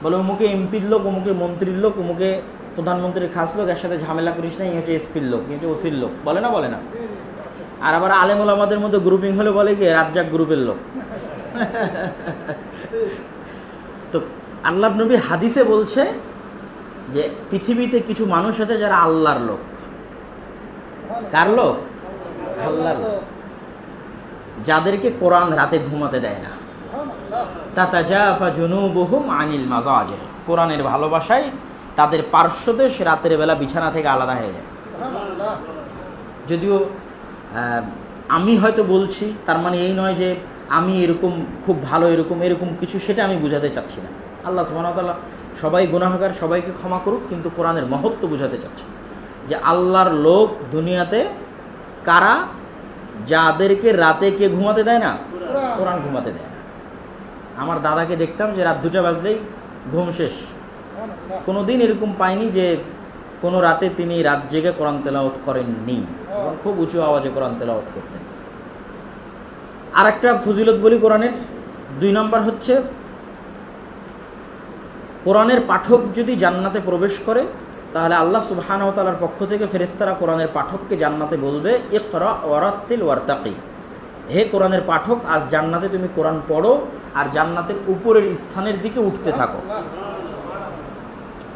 বলে অমুকে এমপির লোক, অমুকে মন্ত্রীর লোক, অমুকে প্রধানমন্ত্রীর খাস লোক, এর সাথে ঝামেলা করিস না, এই হচ্ছে এসপির লোক, এই হচ্ছে ওসির লোক, বলে না? বলে না? আর আবার আলেম ওলামাদের মধ্যে গ্রুপিং হলে বলে কি রাজ্জাক গ্রুপের লোক। তো আল্লাহর নবী হাদিসে বলছে যে পৃথিবীতে কিছু মানুষ আছে যারা আল্লাহর লোক। কার লোক? আল্লাহর লোক, যাদেরকে কোরআন রাতে ঘুমাতে দেয় না। তাতাজাফা জুনুবুহুম আনিল মাযাজির, কোরআনের ভালোবাসায় তাদের পার্শ্বদেশ রাতের বেলা বিছানা থেকে আলাদা হয়ে যায়। যদিও আমি হয়তো বলছি, তার মানে এই নয় যে আমি এরকম খুব ভালো, এরকম কিছু, সেটা আমি বোঝাতে চাচ্ছি না। আল্লাহ সুবহানাহু ওয়া তাআলা সবাই গুনাহগার, সবাইকে ক্ষমা করুক, কিন্তু কোরআনের মহত্ব বোঝাতে চাচ্ছি যে আল্লাহর লোক দুনিয়াতে কারা? যাদেরকে রাতে কে ঘুমাতে দেয় না? কোরআন ঘুমাতে দেয় না। আমার দাদাকে দেখতাম যে রাত 2টা বাজলেই ঘুম শেষ। কোনো দিন এরকম পাইনি যে কোনো রাতে তিনি রাত জেগে কোরআন তেলাওয়াত করেননি, এবং খুব উঁচু আওয়াজে কোরআন তেলাওয়াত করতেন। আর একটা ফজিলত বলি কোরআনের, 2 নম্বর হচ্ছে কোরআনের পাঠক যদি জান্নাতে প্রবেশ করে, তাহলে আল্লাহ সুবহানাহু ওয়া তাআলার পক্ষ থেকে ফেরেশতারা কোরআনের পাঠককে জান্নাতে বলবে, ইকরা ওয়ারাত্তিল ওয়ারতাকি, হে কোরআনের পাঠক, আজ জান্নাতে তুমি কোরআন পড়ো আর জান্নাতের উপরের স্থানের দিকে উঠতে থাকো।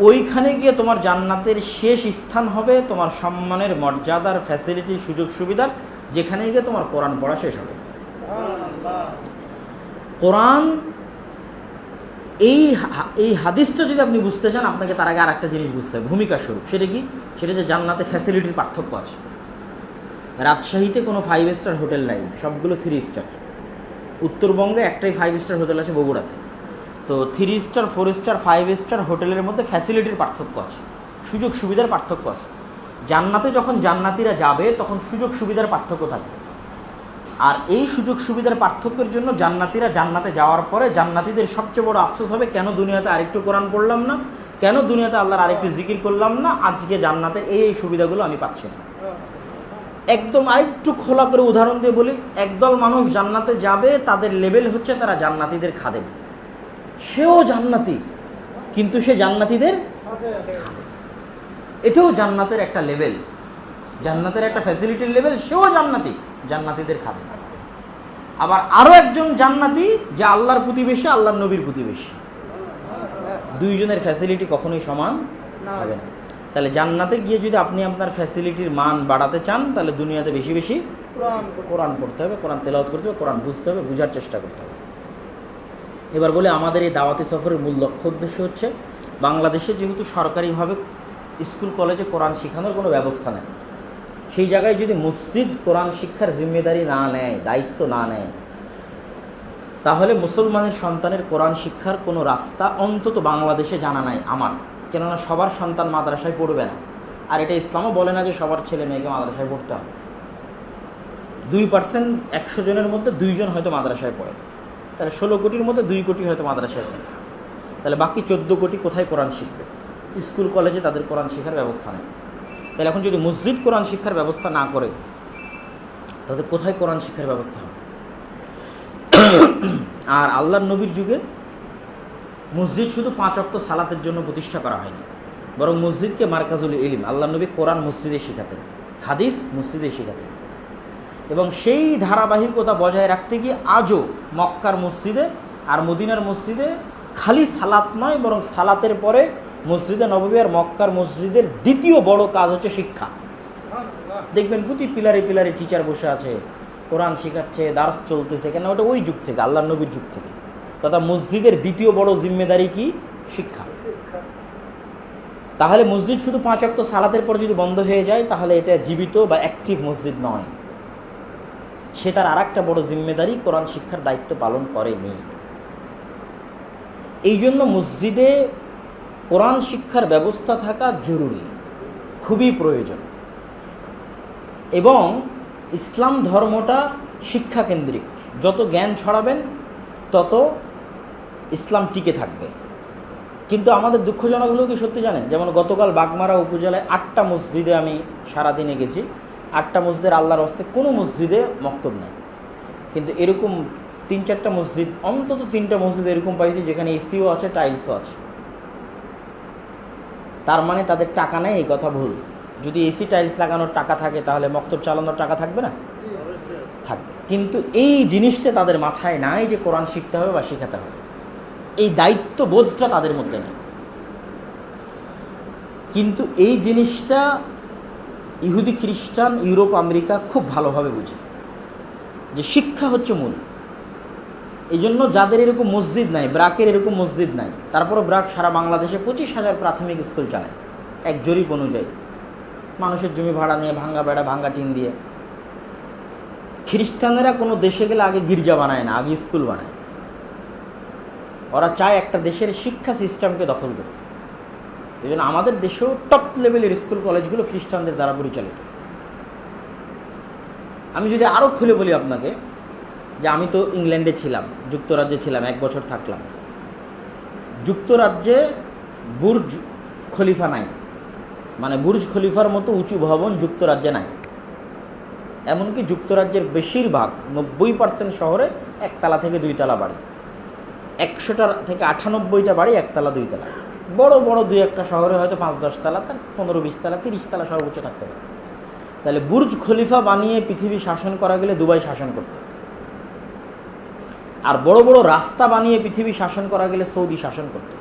ওইখানে গিয়ে তোমার জান্নাতের শেষ স্থান হবে তোমার সম্মানের, মর্যাদার, ফ্যাসিলিটি, সুযোগ সুবিধার, যেখানে গিয়ে তোমার কোরআন পড়া শেষ হবে। কোরআন এই হাদিসটা যদি আপনি বুঝতে চান, আপনাকে তার আগে আর একটা জিনিস বুঝতে হবে, ভূমিকা স্বরূপ। সেটা কি? সেটা যে জান্নাতে ফ্যাসিলিটির পার্থক্য আছে। রাজশাহীতে কোনো 5 স্টার হোটেল নাই, সবগুলো 3 স্টার। উত্তরবঙ্গে একটাই 5 স্টার হোটেল আছে, বগুড়াতে। তো 3 স্টার, 4 স্টার, 5 স্টার হোটেলের মধ্যে ফ্যাসিলিটির পার্থক্য আছে, সুযোগ সুবিধার পার্থক্য আছে। জান্নাতে যখন জান্নাতিরা যাবে তখন সুযোগ সুবিধার পার্থক্য থাকবে। আর এই সুযোগ সুবিধার পার্থক্যের জন্য জান্নাতিরা জান্নাতে যাওয়ার পরে জান্নাতিদের সবচেয়ে বড় আফসোস হবে, কেন দুনিয়াতে আরেকটু কোরআন পড়লাম না, কেন দুনিয়াতে আল্লাহর আরেকটু জিকির করলাম না, আজকে জান্নাতের এই সুবিধাগুলো আমি পাচ্ছি না। একদম আরেকটু খোলা করে উদাহরণ দিয়ে বলি, একদল মানুষ জান্নাতে যাবে, তাদের লেভেল হচ্ছে তারা জান্নাতিদের খাদেম। সেও জান্নাতি, কিন্তু সে জান্নাতিদের খাদেম। এটাও জান্নাতের একটা লেভেল, জান্নাতের একটা ফ্যাসিলিটির লেভেল। সেও জান্নাতি, জান্নাতিদের খাদেম। আবার আরও একজন জান্নাতি যে আল্লাহর প্রতিবেশী, আল্লাহর নবীর প্রতিবেশী। দুইজনের ফ্যাসিলিটি কখনোই সমান হবে না। তাহলে জান্নাতে গিয়ে যদি আপনি আপনার ফ্যাসিলিটির মান বাড়াতে চান, তাহলে দুনিয়াতে বেশি বেশি কোরআন পড়তে হবে, কোরআন তেলাওয়াত করতে হবে, কোরআন বুঝতে হবে, বোঝার চেষ্টা করতে হবে। এবার বলে, আমাদের এই দাওয়াতি সফরের মূল লক্ষ্য উদ্দেশ্য হচ্ছে, বাংলাদেশে যেহেতু সরকারিভাবে স্কুল কলেজে কোরআন শেখানোর কোনো ব্যবস্থা নেই, সেই জায়গায় যদি মসজিদ কোরআন শিক্ষার জিম্মেদারি না নেয়, দায়িত্ব না নেয়, তাহলে মুসলমানের সন্তানের কোরআন শিক্ষার কোনো রাস্তা অন্তত বাংলাদেশে জানা নাই আমার। কেননা সবার সন্তান মাদ্রাসায় পড়বে না, আর এটা ইসলামও বলে না যে সবার ছেলে মেয়েকে মাদ্রাসায় পড়তে হবে। 2% 100 জনের মধ্যে 2 জন হয়তো মাদ্রাসায় পড়ে, তাহলে 16 কোটির মধ্যে 2 কোটি হয়তো মাদ্রাসায় পড়ে। তাহলে বাকি 14 কোটি কোথায় কোরআন শিখবে? স্কুল কলেজে তাদের কোরআন শিক্ষার ব্যবস্থা নেই। তাহলে এখন যদি মসজিদ কোরআন শিক্ষার ব্যবস্থা না করে, তাদের কোথায় কোরআন শিক্ষার ব্যবস্থা হবে? আর আল্লাহর নবীর যুগে মসজিদ শুধু 5 ওয়াক্ত সালাতের জন্য প্রতিষ্ঠা করা হয়নি, বরং মসজিদকে মারকাজুল ইলম, আল্লাহর নবী কোরআন মসজিদে শেখাতেন, হাদিস মসজিদে শেখাতেন। এবং সেই ধারাবাহিকতা বজায় রাখতে গিয়ে আজও মক্কার মসজিদে আর মদিনার মসজিদে খালি সালাত নয়, বরং সালাতের পরে মসজিদে নববী আর মক্কার মসজিদের দ্বিতীয় বড় কাজ হচ্ছে শিক্ষা। দেখবেন প্রতি পিলারে পিলারে টিচার বসে আছে, কোরআন শেখাচ্ছে, দার্স চলতেছে। কেন? ওটা ওই যুগ থেকে, আল্লাহর নবীর যুগ থেকে। তথা মসজিদের দ্বিতীয় বড় জিম্মেদারি কি? শিক্ষা। তাহলে মসজিদ শুধু 5 ওয়াক্ত সালাতের পর যদি বন্ধ হয়ে যায়, তাহলে এটা জীবিত বা অ্যাক্টিভ মসজিদ নয়। সে তার আর একটা বড় জিম্মেদারি, কোরআন শিক্ষার দায়িত্ব পালন করেনি। এই জন্য মসজিদে কোরআন শিক্ষার ব্যবস্থা থাকা জরুরি, খুবই প্রয়োজন। এবং ইসলাম ধর্মটা শিক্ষা কেন্দ্রিক, যত জ্ঞান ছড়াবেন তত ইসলাম টিকে থাকবে। কিন্তু আমাদের দুঃখজনক হলেও কি সত্যি জানেন, যেমন গতকাল বাগমারা উপজেলায় 8টা মসজিদে আমি সারাদিনে গেছি, 8টা মসজিদের আল্লাহর হস্তে কোনো মসজিদে মক্তব নেই। কিন্তু এরকম 3-4টা মসজিদ, অন্তত 3টা মসজিদ এরকম পাইছি যেখানে এসিও আছে, টাইলসও আছে। তার মানে তাদের টাকা নেই, এই কথা ভুল। যদি এসি টাইলস লাগানোর টাকা থাকে তাহলে মক্তব চালানোর টাকা থাকবে না? থাকবে। কিন্তু এই জিনিসটা তাদের মাথায় নাই যে কোরআন শিখতে হবে বা শেখাতে হবে, এই দায়িত্ববোধটা তাদের মধ্যে নেই। কিন্তু এই জিনিসটা ইহুদি, খ্রিস্টান, ইউরোপ, আমেরিকা খুব ভালোভাবে বুঝে যে শিক্ষা হচ্ছে মূল। এই জন্য যাদের এরকম মসজিদ নাই, ব্রাকের এরকম মসজিদ নাই, তারপরও ব্রাক সারা বাংলাদেশে 25,000 প্রাথমিক স্কুল চালায় এক জরিপ অনুযায়ী, মানুষের জমি ভাড়া নিয়ে, ভাঙ্গা বেড়া, ভাঙ্গা টিন দিয়ে। খ্রিস্টানেরা কোনো দেশে গেলে আগে গির্জা বানায় না, আগে স্কুল বানায়। ওরা চায় একটা দেশের শিক্ষা সিস্টেমকে দখল করতে। এই জন্য আমাদের দেশেও টপ লেভেলের স্কুল কলেজগুলো খ্রিস্টানদের দ্বারা পরিচালিত। আমি যদি আরও খুলে বলি আপনাকে, যে আমি তো ইংল্যান্ডে ছিলাম, যুক্তরাজ্যে ছিলাম, 1 বছর থাকলাম। যুক্তরাজ্যে বুর্জ খলিফা নাই, মানে বুর্জ খলিফার মতো উঁচু ভবন যুক্তরাজ্যে নাই। এমনকি যুক্তরাজ্যের বেশিরভাগ 90% শহরে 1 তলা থেকে 2 তলা বাড়ি, 100টা থেকে 98টা বাড়ি 1 তলা 2 তলা। বড় বড় 2-1টা শহরে হয়তো 5-10 তলা, তার 15-20 তলা, 30 তলা সর্বোচ্চ থাকতে পারে। তাহলে বুর্জ খলিফা বানিয়ে পৃথিবী শাসন করা গেলে দুবাই শাসন করতে, আর বড় বড় রাস্তা বানিয়ে পৃথিবী শাসন করা গেলে সৌদি শাসন করত।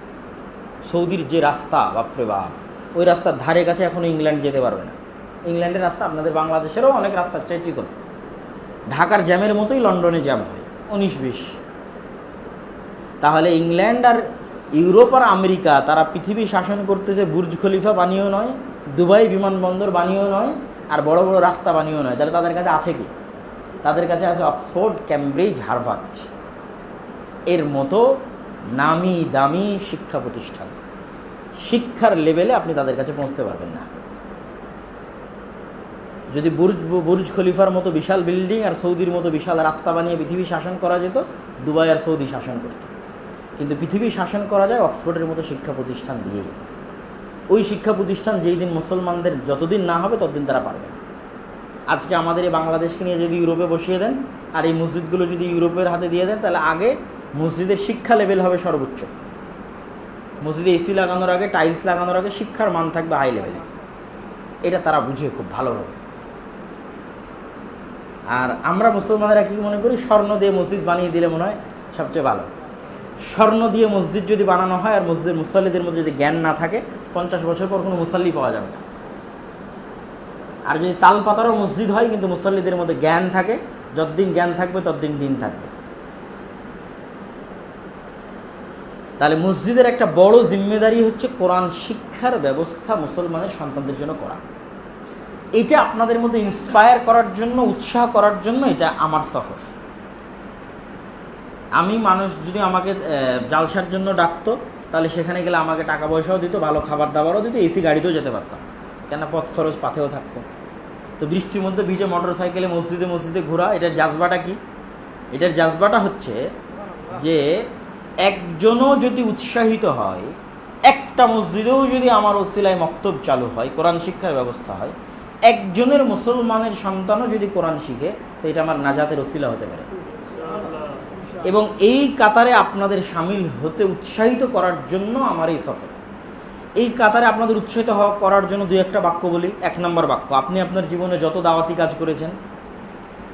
সৌদির যে রাস্তা, বাপরে বাপ, ওই রাস্তার ধারে কাছে এখনও ইংল্যান্ড যেতে পারবে না। ইংল্যান্ডের রাস্তা আপনাদের বাংলাদেশেরও অনেক রাস্তার চাই চিকন, ঢাকার জ্যামের মতোই লন্ডনে জ্যাম হয় 19-20। তাহলে ইংল্যান্ড আর ইউরোপ আর আমেরিকা তারা পৃথিবী শাসন করতেছে বুর্জ খলিফা বানিয়েও নয়, দুবাই বিমানবন্দর বানিয়েও নয়, আর বড় বড় রাস্তা বানিয়েও নয়। তাহলে তাদের কাছে আছে কি? তাদের কাছে আছে অক্সফোর্ড, ক্যামব্রিজ, হার্ভার্ড এর মতো নামি দামি শিক্ষা প্রতিষ্ঠান। শিক্ষার লেভেলে আপনি তাদের কাছে পৌঁছতে পারবেন না। যদি বুর্জ খলিফার মতো বিশাল বিল্ডিং আর সৌদির মতো বিশাল রাস্তা বানিয়ে পৃথিবী শাসন করা যেত, দুবাই আর সৌদি শাসন করত। কিন্তু পৃথিবী শাসন করা যায় অক্সফোর্ডের মতো শিক্ষা প্রতিষ্ঠান দিয়েই। ওই শিক্ষা প্রতিষ্ঠান যেই দিন মুসলমানদের যতদিন না হবে ততদিন তারা পারবে না। আজকে আমাদের এই বাংলাদেশকে নিয়ে যদি ইউরোপে বসিয়ে দেন আর এই মসজিদগুলো যদি ইউরোপের হাতে দিয়ে দেন, তাহলে আগে মসজিদের শিক্ষা লেভেল হবে সর্বোচ্চ। মসজিদে এসি লাগানোর আগে, টাইলস লাগানোর আগে শিক্ষার মান থাকবে হাই লেভেলে। এটা তারা বুঝে খুব ভালোভাবে। আর আমরা মুসলমানেরা কী মনে করি, স্বর্ণ দিয়ে মসজিদ বানিয়ে দিলে মনে হয় সবচেয়ে ভালো। স্বর্ণ দিয়ে মসজিদ যদি বানানো হয় আর মসজিদের মুসাল্লিদের মধ্যে যদি জ্ঞান না থাকে, 50 বছর পর কোনো মুসাল্লি পাওয়া যাবে না। আর যদি তাল পাতারও মসজিদ হয় কিন্তু মুসাল্লিদের মধ্যে জ্ঞান থাকে, যতদিন জ্ঞান থাকবে ততদিন দিন থাকবে। তাহলে মসজিদের একটা বড় জিম্মেদারি হচ্ছে কোরআন শিক্ষার ব্যবস্থা মুসলমানের সন্তানদের জন্য করা। এটা আপনাদের মধ্যে ইন্সপায়ার করার জন্য, উৎসাহ করার জন্য এটা আমার সফর। আমি মানুষ যদি আমাকে জালসার জন্য ডাকতো, তাহলে সেখানে গেলে আমাকে টাকা পয়সাও দিত, ভালো খাবার দাবারও দিত, এসি গাড়িতেও যেতে পারতাম, কেন পথ খরচ পাথেও থাকতো। তো বৃষ্টির মধ্যে ভিজে মোটর সাইকেলে মসজিদে মসজিদে ঘোরা, এটার জাজবাটা কি? এটার জাজবাটা হচ্ছে যে একজনও যদি উৎসাহিত হয়, একটা মসজিদেও যদি আমার ওসিলায় মক্তব চালু হয়, কোরআন শিক্ষার ব্যবস্থা হয়, একজনের মুসলমানের সন্তানও যদি কোরআন শিখে, তো এটা আমার নাজাতের ওসিলা হতে পারে। এবং এই কাতারে আপনাদের সামিল হতে উৎসাহিত করার জন্য আমার এই সফর। এই কাতারে আপনাদের উৎসাহিত করার জন্য 2-1টা বাক্য বলি। 1 নম্বর বাক্য, আপনি আপনার জীবনে যত দাওয়াতি কাজ করেছেন,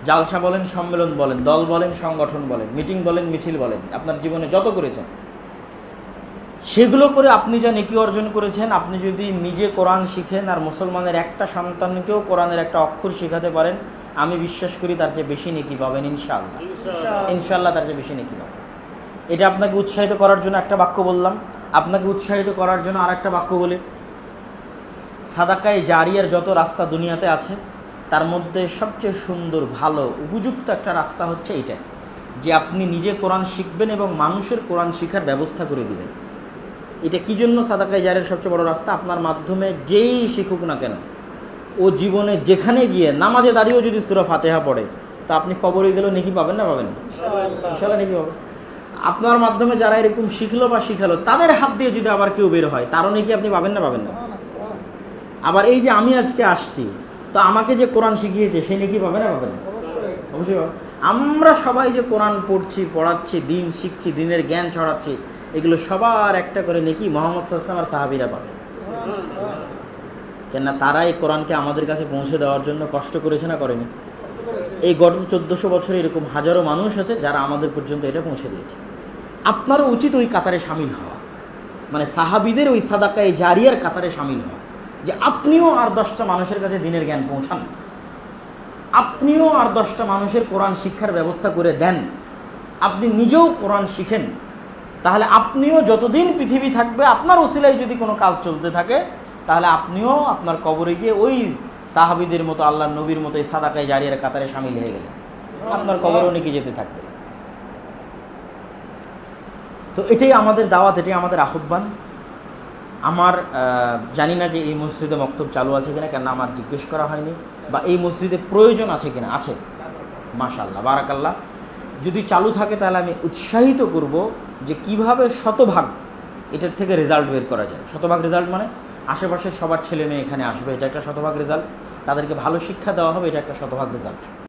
জালসা বলেন, সম্মেলন বলেন, দল বলেন, সংগঠন বলেন, মিটিং বলেন, মিছিল বলেন, আপনার জীবনে যত করেছেন, সেগুলো করে আপনি যা নেকি অর্জন করেছেন, আপনি যদি নিজে কোরআন শিখেন আর মুসলমানের একটা সন্তানকেও কোরআনের একটা অক্ষর শেখাতে পারেন, আমি বিশ্বাস করি তার চেয়ে বেশি নেকি পাবেন ইনশাআল্লাহ। ইনশাআল্লাহ তার চেয়ে বেশি নেকি পাবেন। এটা আপনাকে উৎসাহিত করার জন্য একটা বাক্য বললাম। আপনাকে উৎসাহিত করার জন্য আরেকটা বাক্য বলি। সাদাকায়ে জারিয়ার যত রাস্তা দুনিয়াতে আছে, তার মধ্যে সবচেয়ে সুন্দর, ভালো, উপযুক্ত একটা রাস্তা হচ্ছে এইটা, যে আপনি নিজে কোরআন শিখবেন এবং মানুষের কোরআন শিখার ব্যবস্থা করে দিবেন। এটা কী জন্য সাদাকায়ে জারিয়ার সবচেয়ে বড় রাস্তা? আপনার মাধ্যমে যেই শিখুক না কেন, ও জীবনে যেখানে গিয়ে নামাজে দাঁড়িয়েও যদি সূরা ফাতিহা পড়ে, তা আপনি কবরে গেলেও নেকি পাবেন না পাবেন? ইনশাআল্লাহ নেকি পাবেন। আপনার মাধ্যমে যারা এরকম শিখলো বা শিখালো, তাদের হাত দিয়ে যদি আবার কেউ বের হয়, তারও নেকি আপনি পাবেন না পাবেন না? আবার এই যে আমি আজকে আসছি, তো আমাকে যে কোরআন শিখিয়েছে সে নেকি পাবে না পাবে না? অবশ্যই পাবে। আমরা সবাই যে কোরআন পড়ছি, পড়াচ্ছি, দিন শিখছি, দিনের জ্ঞান ছড়াচ্ছি, এগুলো সবার একটা করে নেকি মুহাম্মদ সাল্লাল্লাহু আলাইহি ওয়াসাল্লাম আর সাহাবীরা পাবে। কেননা তারা এই কোরআনকে আমাদের কাছে পৌঁছে দেওয়ার জন্য কষ্ট করেছে না করেনি? এই গত 1400 বছরে এরকম হাজারো মানুষ আছে যারা আমাদের পর্যন্ত এটা পৌঁছে দিয়েছে। আপনারও উচিত ওই কাতারে সামিল হওয়া, মানে সাহাবিদের ওই সাদাকায়ে জারিয়ার কাতারে সামিল হওয়া, যে আপনিও আর 10টা মানুষের কাছে দ্বীনের জ্ঞান পৌঁছান, আপনিও আর 10টা মানুষের কোরআন শিক্ষার ব্যবস্থা করে দেন, আপনি নিজেও কোরআন শিখেন। তাহলে আপনিও যতদিন পৃথিবী থাকবে আপনার ওসিলায় যদি কোনো কাজ চলতে থাকে, তাহলে আপনিও আপনার কবরে গিয়ে ওই সাহাবীদের মতো আল্লাহর নবীর মতো এই সাদাকায়ে জারিয়ার কাতারে সামিল হয়ে গেলেন, আপনার কবরেও নাকি যেতে থাকবে। তো এটাই আমাদের দাওয়াত, এটাই আমাদের আহ্বান। আমার জানি না যে এই মসজিদে মক্তব চালু আছে কিনা, কেন আমার জিজ্ঞেস করা হয়নি, বা এই মসজিদে প্রয়োজন আছে কিনা। আছে, মাশাআল্লাহ, বারাকাল্লাহ। যদি চালু থাকে তাহলে আমি উৎসাহিত করব যে কিভাবে শতভাগ এটার থেকে রেজাল্ট বের করা যায়। শতভাগ রেজাল্ট মানে আশেপাশের সবার ছেলে মেয়ে এখানে আসবে, এটা একটা শতভাগ রেজাল্ট। তাদেরকে ভালো শিক্ষা দেওয়া হবে, এটা একটা শতভাগ রেজাল্ট।